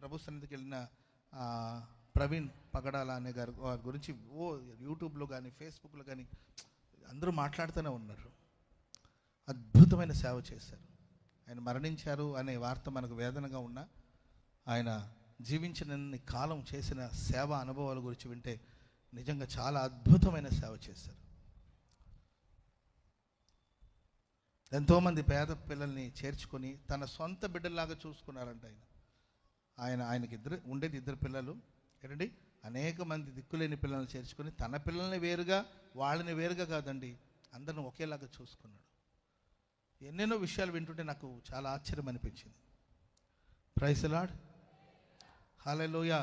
ప్రభు సన్నిధికి వెళ్ళిన ప్రవీణ్ పగడాల అనే గారి గురించి యూట్యూబ్లో కానీ ఫేస్బుక్లో కానీ అందరూ మాట్లాడుతూనే ఉన్నారు. అద్భుతమైన సేవ చేశారు. ఆయన మరణించారు అనే వార్త మనకు వేదనగా ఉన్నా ఆయన జీవించినన్ని కాలం చేసిన సేవ అనుభవాల గురించి వింటే నిజంగా చాలా అద్భుతమైన సేవ చేశారు. ఎంతోమంది పేద పిల్లల్ని చేర్చుకొని తన సొంత బిడ్డల్లాగా చూసుకున్నారంట. ఆయనకి ఉండేది ఇద్దరు పిల్లలు ఏంటండి. అనేక మంది దిక్కులేని పిల్లల్ని చేర్చుకొని తన పిల్లల్ని వేరుగా వాళ్ళని వేరుగా కాదండి, అందరిని ఒకేలాగా చూసుకున్నాడు. ఎన్నెన్నో విషయాలు వింటుంటే నాకు చాలా ఆశ్చర్యం అనిపించింది. ప్రైజ్ ది లార్డ్, హల్లెలూయా.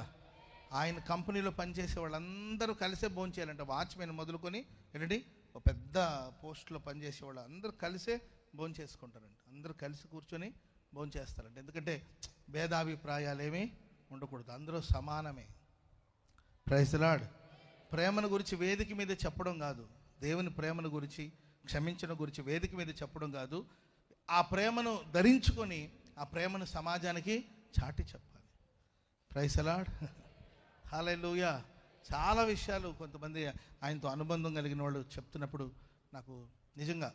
ఆయన కంపెనీలో పనిచేసే వాళ్ళందరూ కలిసే భోంచేయాలంట. వాచ్మెన్ మొదలుకొని ఏంటండి ఒక పెద్ద పోస్ట్లో పనిచేసే వాళ్ళు అందరూ కలిసే భోంచేసుకుంటారంట. అందరూ కలిసి కూర్చొని భోంచేస్తారంట. ఎందుకంటే భేదాభిప్రాయాలు ఏమీ ఉండకూడదు, అందరూ సమానమే. Praise the Lord. ప్రేమను గురించి వేదిక మీద చెప్పడం కాదు, దేవుని ప్రేమను గురించి క్షమించడం గురించి వేదిక మీద చెప్పడం కాదు, ఆ ప్రేమను ధరించుకొని ఆ ప్రేమను సమాజానికి చాటి చెప్పాలి. ప్రైజ్ ది లార్డ్, హల్లెలూయా. చాలా విషయాలు కొంతమంది ఆయనతో అనుబంధం కలిగిన వాళ్ళు చెప్తున్నప్పుడు నాకు నిజంగా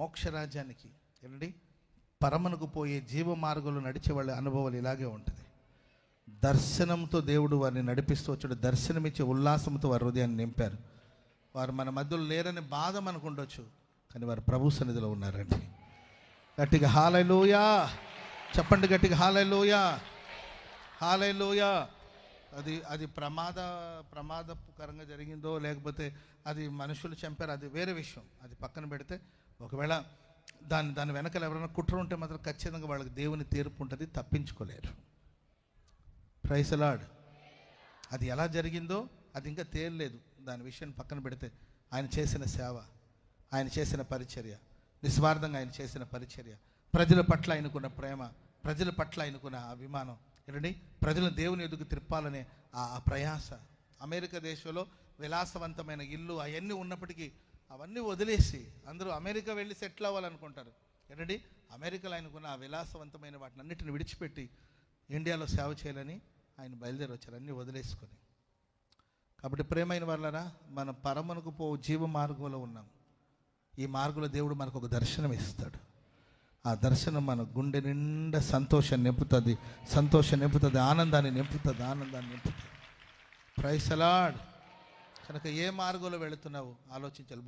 మోక్షరాజ్యానికి ఏంటండి పరమనకు పోయే జీవ మార్గంలో నడిచే వాళ్ళ అనుభవాలు ఇలాగే ఉంటుంది. దర్శనంతో దేవుడు వారిని నడిపిస్తూ వచ్చాడు. దర్శనమిచ్చే ఉల్లాసంతో వారి హృదయాన్ని నింపారు. వారు మన మధ్యలో లేరని బాధ మనకు ఉండొచ్చు, కానీ వారు ప్రభు సన్నిధిలో ఉన్నారండి. గట్టిగా హల్లెలూయా చెప్పండి, గట్టిగా హల్లెలూయా, హల్లెలూయా. అది ప్రమాదకరంగా జరిగిందో లేకపోతే అది మనుషులు చంపారు, అది వేరే విషయం. అది పక్కన పెడితే ఒకవేళ దాని వెనకాల ఎవరైనా కుట్ర ఉంటే మాత్రం ఖచ్చితంగా వాళ్ళకి దేవుని తీర్పు ఉంటుంది, తప్పించుకోలేరు. Praise the lord. అది ఎలా జరిగిందో అది ఇంకా తేలలేదు. దాని విషయాన్ని పక్కన పెడితే ఆయన చేసిన సేవ, ఆయన చేసిన పరిచర్య, నిస్వార్థంగా ఆయన చేసిన పరిచర్య, ప్రజల పట్ల ఆయనకున్న ప్రేమ, ప్రజల పట్ల ఆయనకున్న అభిమానం ఏంటండి, ప్రజలను దేవుని ఎదుగు తిప్పాలనే ఆ ప్రయాస. అమెరికా దేశంలో విలాసవంతమైన ఇల్లు అవన్నీ ఉన్నప్పటికీ అవన్నీ వదిలేసి అందరూ అమెరికా వెళ్ళి సెటిల్ అవ్వాలనుకుంటారు. ఏంటండి అమెరికాలో ఆయనకున్న ఆ విలాసవంతమైన వాటిని అన్నిటిని విడిచిపెట్టి ఇండియాలో సేవ చేయాలని ఆయన బయలుదేరి వచ్చారు, అన్నీ వదిలేసుకొని. కాబట్టి ప్రేమైన వాళ్ళరా, మన పరమనకు పో జీవ మార్గంలో ఉన్నాం. ఈ మార్గంలో దేవుడు మనకు ఒక దర్శనం ఇస్తాడు. ఆ దర్శనం మన గుండె నిండా సంతోషాన్ని నింపుతుంది, ఆనందాన్ని నింపుతుంది. Praise the Lord. కనుక ఏ మార్గంలో వెళుతున్నావు ఆలోచించాలి.